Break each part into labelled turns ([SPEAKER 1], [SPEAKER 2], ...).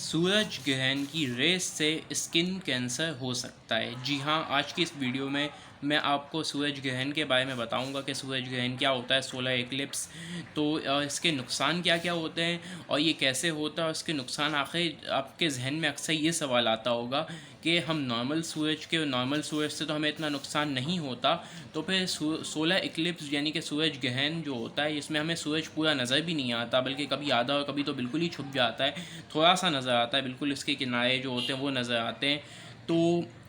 [SPEAKER 1] सूरज ग्रहण की रेस से स्किन कैंसर हो सकता है। जी हाँ, आज की इस वीडियो में मैं आपको सूरज ग्रहण के बारे में बताऊंगा कि सूरज ग्रहण क्या होता है, सोलर एक्लिप्स। तो इसके नुकसान क्या क्या होते हैं और ये कैसे होता है और इसके नुकसान। आखिर आपके जहन में अक्सर ये सवाल आता होगा कि हम नॉर्मल सूरज से तो हमें इतना नुकसान नहीं होता, तो फिर सोलर इक्लिप्स यानी कि सूरज ग्रहण जो होता है इसमें हमें सूरज पूरा नज़र भी नहीं आता, बल्कि कभी आधा और कभी तो बिल्कुल ही छुप जाता है, थोड़ा सा नज़र आता है, बिल्कुल इसके किनारे जो होते हैं वो नज़र आते हैं। तो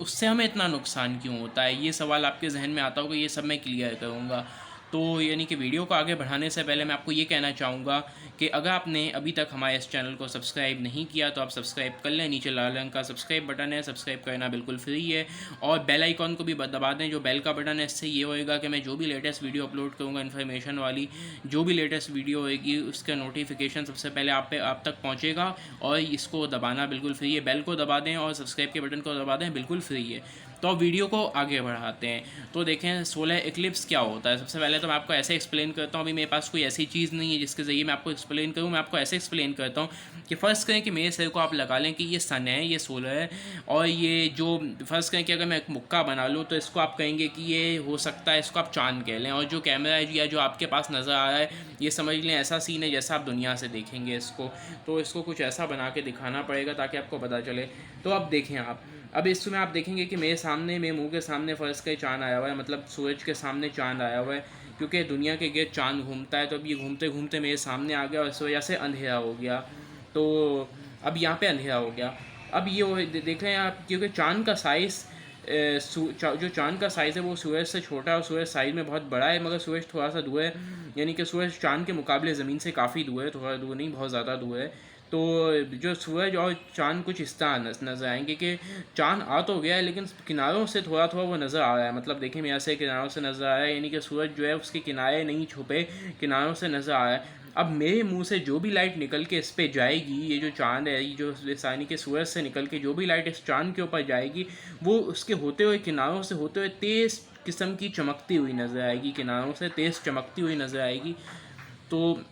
[SPEAKER 1] उससे हमें इतना नुकसान क्यों होता है, ये सवाल आपके जहन में आता होगा। ये सब मैं क्लियर करूँगा। तो यानी कि वीडियो को आगे बढ़ाने से पहले मैं आपको ये कहना चाहूँगा कि अगर आपने अभी तक हमारे इस चैनल को सब्सक्राइब नहीं किया तो आप सब्सक्राइब कर लें। नीचे लाल रंग का सब्सक्राइब बटन है, सब्सक्राइब करना बिल्कुल फ्री है। और बेल आइकॉन को भी दबा दें, जो बेल का बटन है। इससे ये होएगा कि मैं जो भी लेटेस्ट वीडियो अपलोड करूँगा, इन्फॉर्मेशन वाली जो भी लेटेस्ट वीडियो होएगी, उसका नोटिफिकेशन सबसे पहले आप तक पहुँचेगा। और इसको दबाना बिल्कुल फ्री है, बेल को दबा दें और सब्सक्राइब के बटन को दबा दें, बिल्कुल फ्री है। तो अब वीडियो को आगे बढ़ाते हैं। तो देखें सोलर इक्लिप्स क्या होता है। सबसे पहले तो मैं आपको ऐसे एक्सप्लेन करता हूँ। अभी मेरे पास कोई ऐसी चीज़ नहीं है जिसके ज़रिए मैं आपको एक्सप्लेन करूँ। मैं आपको ऐसे एक्सप्लेन करता हूँ कि फ़र्ज़ करें कि मेरे सिर को आप लगा लें कि ये सन है, ये सोलर है। और ये जो फ़र्ज़ करें कि अगर मैं एक मुक्का बना लूँ तो इसको आप कहेंगे कि ये हो सकता है, इसको आप चाँद कह लें। और जो कैमरा है या जो आपके पास नज़र आ रहा है, ये समझ लें ऐसा सीन है जैसा आप दुनिया से देखेंगे इसको। तो इसको कुछ ऐसा बना के दिखाना पड़ेगा ताकि आपको पता चले। तो अब देखें आप, अब इसमें आप देखेंगे कि मेरे मुंह के सामने फ़र्ज़ का चाँद आया हुआ है, मतलब सूरज के सामने चाँद आया हुआ है। क्योंकि दुनिया के गिर्द चाँद घूमता है, तो अब ये घूमते घूमते मेरे सामने आ गया और इस वजह से अंधेरा हो गया। तो अब यहाँ पे अंधेरा हो गया। अब ये देख रहे हैं आप, क्योंकि चाँद का साइज़ जो चाँद का साइज़ है वो सूरज से छोटा है और सूरज साइज़ में बहुत बड़ा है, मगर सूरज थोड़ा सा दूर है। यानी कि सूरज चाँद के मुकाबले ज़मीन से काफ़ी दूर है, थोड़ा दूर नहीं, बहुत ज़्यादा दूर है। तो जो सूरज और चाँद कुछ इस तरह नज़र आएंगे कि चाँद आ तो गया है लेकिन किनारों से थोड़ा थोड़ा वो नज़र आ रहा है। मतलब देखें, मेरे से किनारों से नज़र आ रहा है, यानी कि सूरज जो है उसके किनारे नहीं छुपे, किनारों से नज़र आ रहा है। अब मेरे मुंह से जो भी लाइट निकल के इस पे जाएगी, ये जो चाँद है, ये जो यानी कि सूरज से निकल के जो भी लाइट इस चाँद के ऊपर जाएगी, वो उसके होते हुए किनारों से होते हुए तेज़ किस्म की चमकती हुई नज़र आएगी, किनारों से तेज़ चमकती हुई नज़र आएगी। तो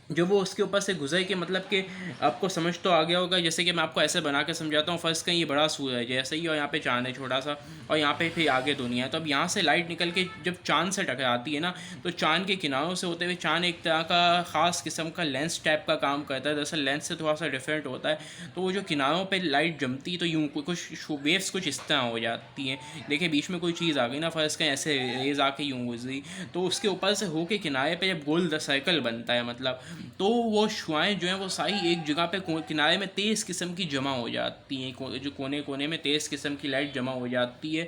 [SPEAKER 1] जो वो उसके ऊपर से गुजर के, मतलब कि आपको समझ तो आ गया होगा। जैसे कि मैं आपको ऐसे बना के समझाता हूँ। फ़र्ज़ करें ये बड़ा सूरज है ऐसे ही, और यहाँ पे चाँद है छोटा सा, और यहाँ पे फिर आगे दुनिया है। तो अब यहाँ से लाइट निकल के जब चाँद से टकराती है ना, तो चाँद के किनारों से होते हुए चाँद एक तरह का ख़ास किस्म का लेंस टाइप का काम करता है। दरअसल लेंस से थोड़ा सा डिफरेंट होता है। तो वो जो किनारों पर लाइट जमती, तो यूँ कुछ वेव्स कुछ इस तरह हो जाती हैं। देखिए बीच में कोई चीज़ आ गई ना, फ़र्ज़ करें ऐसे रेज़ आके यूँ गुजरी, तो उसके ऊपर से होके किनारे पे जब गोल सर्कल बनता है, मतलब तो वो शुआएँ जो हैं वो सारी एक जगह पे किनारे में तेज़ किस्म की जमा हो जाती हैं। जो कोने कोने में तेज़ किस्म की लाइट जमा हो जाती है।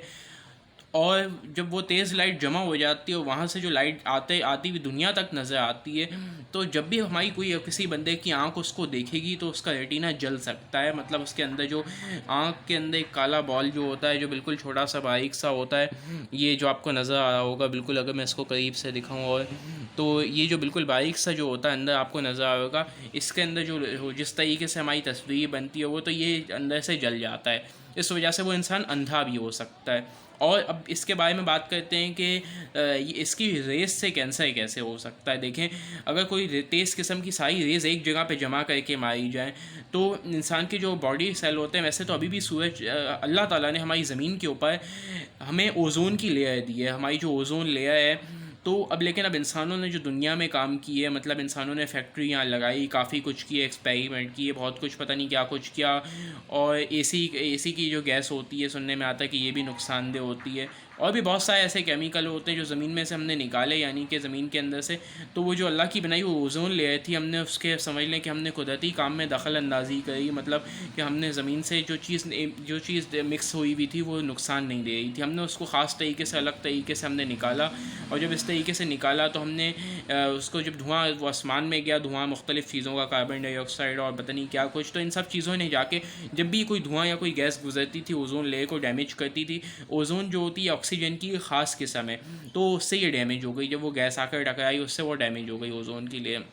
[SPEAKER 1] और जब वो तेज़ लाइट जमा हो जाती है और वहाँ से जो लाइट आती हुई दुनिया तक नज़र आती है, तो जब भी हमारी कोई किसी बंदे की आंख उसको देखेगी तो उसका रेटिना जल सकता है। मतलब उसके अंदर जो आंख के अंदर एक काला बॉल जो होता है, जो बिल्कुल छोटा सा बारीक सा होता है, ये जो आपको नज़र आ रहा होगा बिल्कुल, अगर मैं इसको करीब से दिखाऊँ, और तो ये जो बिल्कुल बारीक सा जो होता है अंदर आपको नज़र आ रहा होगा, इसके अंदर जो जिस तरीके से हमारी तस्वीर बनती है वो, तो ये अंदर से जल जाता है। इस वजह से वो इंसान अंधा भी हो सकता है। और अब इसके बारे में बात करते हैं कि इसकी रेस से कैंसर कैसे हो सकता है। देखें, अगर कोई तेज़ किस्म की सारी रेज़ एक जगह पे जमा करके मारी जाए, तो इंसान के जो बॉडी सेल होते हैं, वैसे तो अभी भी अल्लाह ताला ने हमारी ज़मीन के ऊपर हमें ओज़ोन की लेयर दी है, हमारी जो ओज़ोन लेयर है। तो अब लेकिन अब इंसानों ने जो दुनिया में काम किए, मतलब इंसानों ने फैक्ट्रियाँ लगाई, काफ़ी कुछ किए, एक्सपेरिमेंट किए, बहुत कुछ, पता नहीं क्या कुछ किया। और एसी की जो गैस होती है, सुनने में आता है कि ये भी नुकसानदेह होती है। और भी बहुत सारे ऐसे केमिकल होते हैं जो ज़मीन में से हमने निकाले, यानी कि ज़मीन के अंदर से। तो वो जो अल्लाह की बनाई वो ओज़ोन लेयर थी, हमने उसके समझ लें कि हमने कुदरती काम में दखल अंदाज़ी करी। मतलब कि हमने ज़मीन से जो चीज़ मिक्स हुई हुई थी वो नुकसान नहीं दे रही थी, हमने उसको ख़ास तरीके से, अलग तरीके से हमने निकाला। और जब इस तरीके से निकाला तो हमने उसको, जब धुआं वो आसमान में गया, धुआं मुख्तलिफ़ चीज़ों का, कार्बन डाइऑक्साइड और पता नहीं क्या कुछ, तो इन सब चीज़ों ने जाके, जब भी कोई धुआं या कोई गैस गुजरती थी, ओज़ोन लेयर को डैमेज करती थी। ओज़ोन जो होती है ऑक्सीजन की ख़ास किस्म है, तो उससे ये डैमेज हो गई। जब वो गैस आकर टकराई, उससे वो डैमेज हो गई ओज़ोन की लेयर।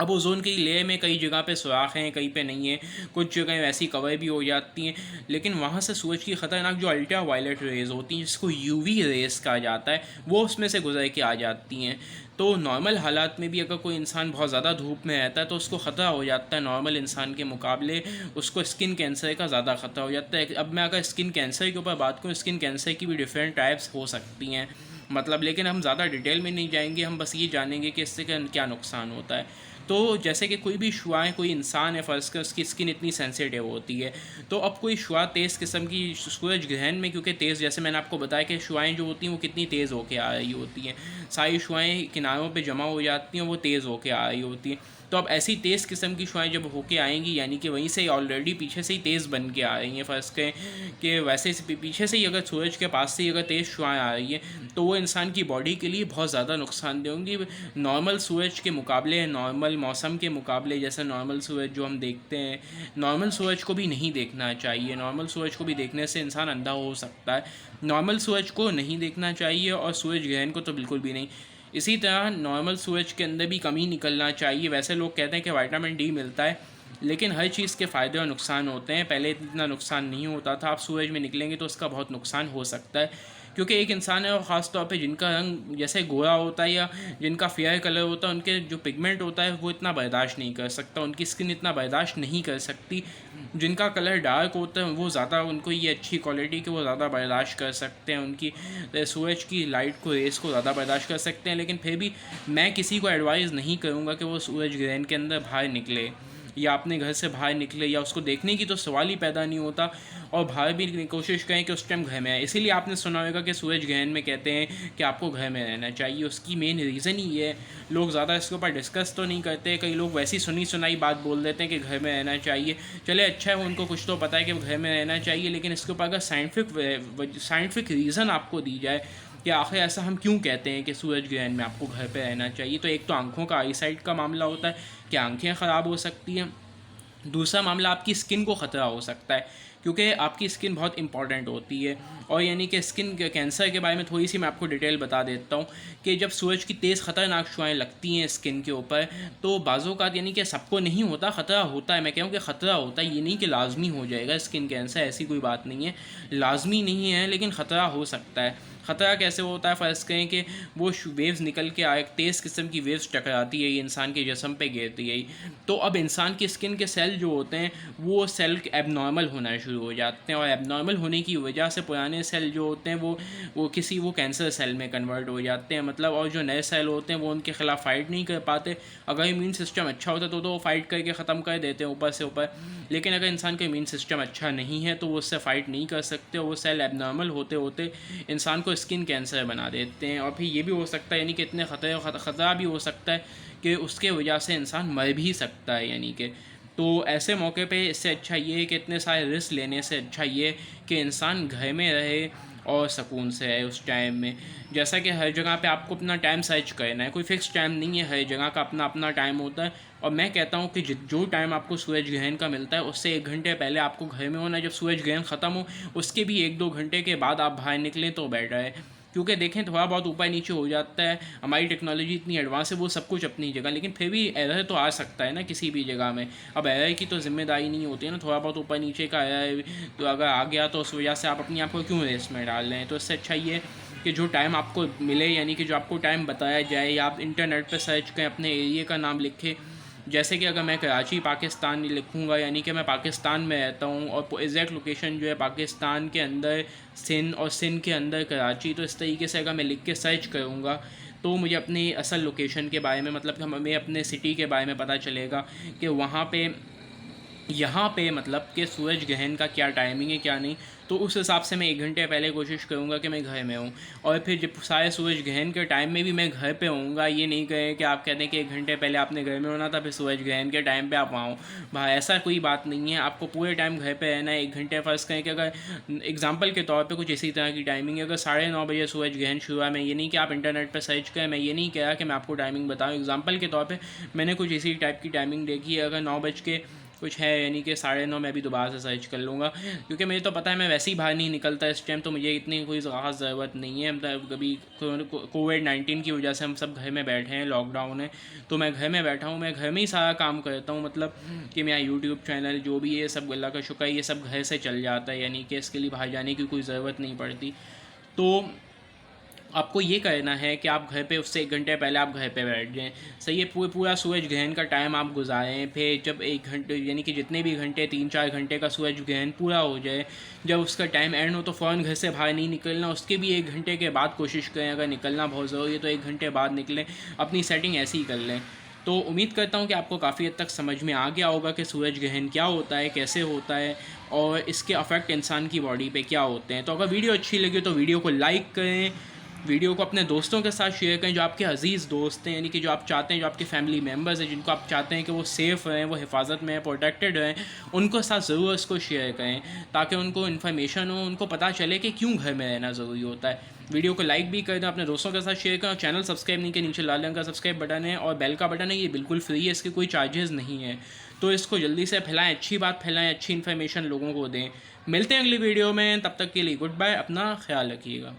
[SPEAKER 1] अब ओजोन की लेयर में कई जगह पे सुराख हैं, कहीं पे नहीं है, कुछ जगह वैसी कवर भी हो जाती हैं, लेकिन वहाँ से सूरज की ख़तरनाक जो अल्ट्रा वायलेट रेज़ होती हैं, जिसको यूवी रेज़ कहा जाता है, वो उसमें से गुजर के आ जाती हैं। तो नॉर्मल हालात में भी अगर कोई इंसान बहुत ज़्यादा धूप में रहता है तो उसको ख़तरा हो जाता है, नॉर्मल इंसान के मुकाबले उसको स्किन कैंसर का ज़्यादा ख़तरा हो जाता है। अब मैं अगर स्किन कैंसर के ऊपर बात करूँ, स्किन कैंसर की भी डिफरेंट टाइप्स हो सकती हैं, मतलब, लेकिन हम ज़्यादा डिटेल में नहीं जाएंगे, हम बस ये जानेंगे कि इससे क्या नुकसान होता है। तो जैसे कि कोई भी शुआएँ, कोई इंसान है फ़र्ज़ कर, उसकी स्किन इतनी सेंसिटिव होती है, तो अब कोई शुआ तेज़ किस्म की सूरज ग्रहण में, क्योंकि तेज़, जैसे मैंने आपको बताया कि शुआएँ जो होती हैं वो कितनी तेज़ होके आ रही होती हैं, सारी शुआएँ किनारों पे जमा हो जाती हैं, वो तेज़ होके आ रही होती हैं। तो अब ऐसी तेज़ किस्म की शुआएँ जब होके आएंगी, यानी कि वहीं से ऑलरेडी पीछे से ही तेज़ बन के आ रही हैं, फ़र्ज़ करें कि वैसे से पीछे से ही अगर सूरज के पास से ही अगर तेज़ शुआएँ आ रही हैं, तो वो इंसान की बॉडी के लिए बहुत ज़्यादा नुकसानदेह होंगी, नॉर्मल सूरज के मुकाबले, नॉर्मल मौसम के मुकाबले। जैसे नॉर्मल सूरज जो हम देखते हैं, नॉर्मल सूरज को भी नहीं देखना चाहिए, नॉर्मल सूरज को भी देखने से इंसान अंधा हो सकता है, नॉर्मल सूरज को नहीं देखना चाहिए, और सूरज ग्रहण को तो बिल्कुल भी नहीं। इसी तरह नॉर्मल सूरज के अंदर भी कमी निकलना चाहिए। वैसे लोग कहते हैं कि विटामिन डी मिलता है, लेकिन हर चीज़ के फ़ायदे और नुकसान होते हैं। पहले इतना नुकसान नहीं होता था, आप सूरज में निकलेंगे तो उसका बहुत नुकसान हो सकता है, क्योंकि एक इंसान है और ख़ास तौर पे जिनका रंग जैसे गोरा होता है या जिनका फेयर कलर होता है, उनके जो पिगमेंट होता है वो इतना बर्दाश्त नहीं कर सकता, उनकी स्किन इतना बर्दाश्त नहीं कर सकती। जिनका कलर डार्क होता है वो ज़्यादा, उनको ये अच्छी क्वालिटी कि वो ज़्यादा बर्दाश्त कर सकते हैं, उनकी सूरज की लाइट को, रेस को ज़्यादा बर्दाश्त कर सकते हैं। लेकिन फिर भी मैं किसी को एडवाइज़ नहीं करूँगा कि वो सूरज ग्रहण के अंदर बाहर निकले, या अपने घर से बाहर निकले, या उसको देखने की तो सवाल ही पैदा नहीं होता, और बाहर भी कोशिश करें कि उस टाइम घर में आए। इसीलिए आपने सुना होगा कि सूरज ग्रहण में कहते हैं कि आपको घर में रहना चाहिए। उसकी मेन रीज़न ही ये है, लोग ज़्यादा इसके ऊपर डिस्कस तो नहीं करते, कई लोग वैसी सुनी सुनाई बात बोल देते हैं कि घर में रहना चाहिए। चले, अच्छा है, उनको कुछ तो पता है कि घर में रहना चाहिए, लेकिन इसके ऊपर अगर साइंटिफिक रीज़न आपको दी जाए कि आखिर ऐसा हम क्यों कहते हैं कि सूरज ग्रहण में आपको घर पे रहना चाहिए, तो एक तो आंखों का आई साइट का मामला होता है कि आंखें ख़राब हो सकती हैं। दूसरा मामला, आपकी स्किन को ख़तरा हो सकता है, क्योंकि आपकी स्किन बहुत इंपॉर्टेंट होती है। और यानी कि स्किन कैंसर के बारे में थोड़ी सी मैं आपको डिटेल बता देता हूँ कि जब सूरज की तेज़ ख़तरनाक शुआएँ लगती हैं स्किन के ऊपर, तो बाज़ों का, यानी कि सबको नहीं होता, ख़तरा होता है, मैं कहूँ कि ख़तरा होता है, ये नहीं कि लाजमी हो जाएगा स्किन कैंसर, ऐसी कोई बात नहीं है, लाजमी नहीं है, लेकिन ख़तरा हो सकता है। ख़तरा कैसे होता है, फ़र्ज़ करें कि वो वेव्स निकल के आए, तेज़ किस्म की वेव्स टकराती है, ये इंसान के जिस्म पे गिरती है, तो अब इंसान की स्किन के सेल जो होते हैं वो सेल एबनॉर्मल होना शुरू हो जाते हैं, और एबनॉर्मल होने की वजह से पुराने सेल जो होते हैं वो कैंसर सेल में कन्वर्ट हो जाते हैं, मतलब, और जो नए सेल होते हैं वो उनके ख़िलाफ़ फ़ाइट नहीं कर पाते। अगर इम्यून सिस्टम अच्छा होता तो वो फ़ाइट करके ख़त्म कर देते हैं ऊपर से ऊपर, लेकिन अगर इंसान का इम्यून सिस्टम अच्छा नहीं है तो वो उससे फ़ाइट नहीं कर सकते, और वो सेल एबनॉर्मल होते होते इंसान को स्किन कैंसर बना देते हैं। और फिर ये भी हो सकता है, यानी कि इतने ख़तरा भी हो सकता है कि उसके वजह से इंसान मर भी सकता है, यानी कि। तो ऐसे मौके पे इससे अच्छा ये है कि इतने सारे रिस्क लेने से अच्छा ये कि इंसान घर में रहे और सुकून से है उस टाइम में। जैसा कि हर जगह पे आपको अपना टाइम सर्च करना है, कोई फ़िक्स टाइम नहीं है, हर जगह का अपना अपना टाइम होता है। और मैं कहता हूँ कि जो टाइम आपको सूरज ग्रहण का मिलता है उससे 1 घंटे पहले आपको घर में होना है। जब सूरज ग्रहण ख़त्म हो उसके भी 1-2 घंटे के बाद आप बाहर निकलें तो बेटर है, क्योंकि देखें थोड़ा बहुत ऊपर नीचे हो जाता है, हमारी टेक्नोलॉजी इतनी एडवांस है, वो सब कुछ अपनी जगह, लेकिन फिर भी एरर तो आ सकता है ना किसी भी जगह में। अब एरर की तो जिम्मेदारी नहीं होती है ना, थोड़ा बहुत ऊपर नीचे का एरर तो अगर आ गया तो उस वजह से आप अपनी आप को क्यों रेस में डाल रहे हैं। तो इससे अच्छा ये कि जो टाइम आपको मिले, यानी कि जो आपको टाइम बताया जाए, या आप इंटरनेट पर सर्च करें, अपने एरिए का नाम लिखें। जैसे कि अगर मैं कराची पाकिस्तान लिखूँगा, यानी कि मैं पाकिस्तान में रहता हूँ और एग्जैक्ट लोकेशन जो है पाकिस्तान के अंदर सिंध, और सिंध के अंदर कराची, तो इस तरीके से अगर मैं लिख के सर्च करूँगा तो मुझे अपनी असल लोकेशन के बारे में, मतलब कि हमें अपने सिटी के बारे में पता चलेगा कि वहाँ पे, यहाँ पे, मतलब कि सूरज ग्रहण का क्या टाइमिंग है क्या नहीं। तो उस हिसाब से मैं 1 घंटे पहले कोशिश करूँगा कि मैं घर में हूँ, और फिर जब सारे सूरज ग्रहण के टाइम में भी मैं घर पे होऊंगा। ये नहीं कहें कि आप कहते हैं कि 1 घंटे पहले आपने घर में होना था, फिर सूरज ग्रहण के टाइम पे आप वहाँ हो। भाई ऐसा कोई बात नहीं है, आपको पूरे टाइम घर पे रहना है। 1 घंटे फ़र्ज़ करें कि अगर एग्जाम्पल के तौर पर कुछ इसी तरह की टाइमिंग है, अगर 9:30 बजे सूरज ग्रहण शुरू है, मैं ये नहीं कि आप इंटरनेट पर सर्च करें, मैं ये नहीं कह रहा कि मैं आपको टाइमिंग बताऊँ, एग्जाम्पल के तौर पर मैंने कुछ इसी टाइप की टाइमिंग देखी है। अगर 9 बज के कुछ है, यानी कि 9:30 मैं भी दोबारा से सर्च कर लूँगा, क्योंकि मुझे तो पता है मैं वैसे ही बाहर नहीं निकलता इस टाइम, तो मुझे इतनी कोई ख़ास ज़रूरत नहीं है। मतलब कभी कोविड-19 की वजह से हम सब घर में बैठे हैं, लॉकडाउन है, तो मैं घर में बैठा हूँ, मैं घर में ही सारा काम करता हूँ। मतलब कि मेरा यूट्यूब चैनल जो भी है सब अल्लाह का शुक्र है ये सब घर से चल जाता है, यानी कि इसके लिए बाहर जाने की कोई ज़रूरत नहीं पड़ती। तो आपको ये करना है कि आप घर पे उससे 1 घंटे पहले आप घर पे बैठ जाएँ। सही है, पूरा सूरज ग्रहण का टाइम आप गुज़ारें, फिर जब 1 घंटे यानी कि जितने भी घंटे 3-4 घंटे का सूरज ग्रहण पूरा हो जाए, जब उसका टाइम एंड हो तो फ़ौरन घर से बाहर नहीं निकलना। उसके भी 1 घंटे के बाद कोशिश करें, अगर निकलना बहुत ज़रूरी है तो 1 घंटे बाद निकलें, अपनी सेटिंग ऐसी ही कर लें। तो उम्मीद करता हूँ कि आपको काफ़ी हद तक समझ में आ गया होगा कि सूरज ग्रहण क्या होता है, कैसे होता है और इसके अफेक्ट इंसान की बॉडी पे क्या होते हैं। तो अगर वीडियो अच्छी लगी तो वीडियो को लाइक करें, वीडियो को अपने दोस्तों के साथ शेयर करें, जो आपके अजीज़ दोस्त हैं, यानी कि जो आप चाहते हैं, जो आपके फैमिली मेम्बर्स हैं, जिनको आप चाहते हैं कि वो सेफ़ रहें, वो हिफाजत में प्रोटेक्टेड रहें, उनको साथ ज़रूर इसको शेयर करें, ताकि उनको इन्फॉर्मेशन हो, उनको पता चले कि क्यों घर में रहना ज़रूरी होता है। वीडियो को लाइक भी कर दें, अपने दोस्तों के साथ शेयर करें, और चैनल सब्सक्राइब नहीं किया, नीचे लाल रंग का सब्सक्राइब बटन है और बेल का बटन है, ये बिल्कुल फ्री है, इसके कोई चार्जेस नहीं है। तो इसको जल्दी से फैलाएं, अच्छी बात फैलाएं, अच्छी इन्फॉर्मेशन लोगों को दें। मिलते हैं अगली वीडियो में, तब तक के लिए गुड बाय, अपना ख्याल रखिएगा।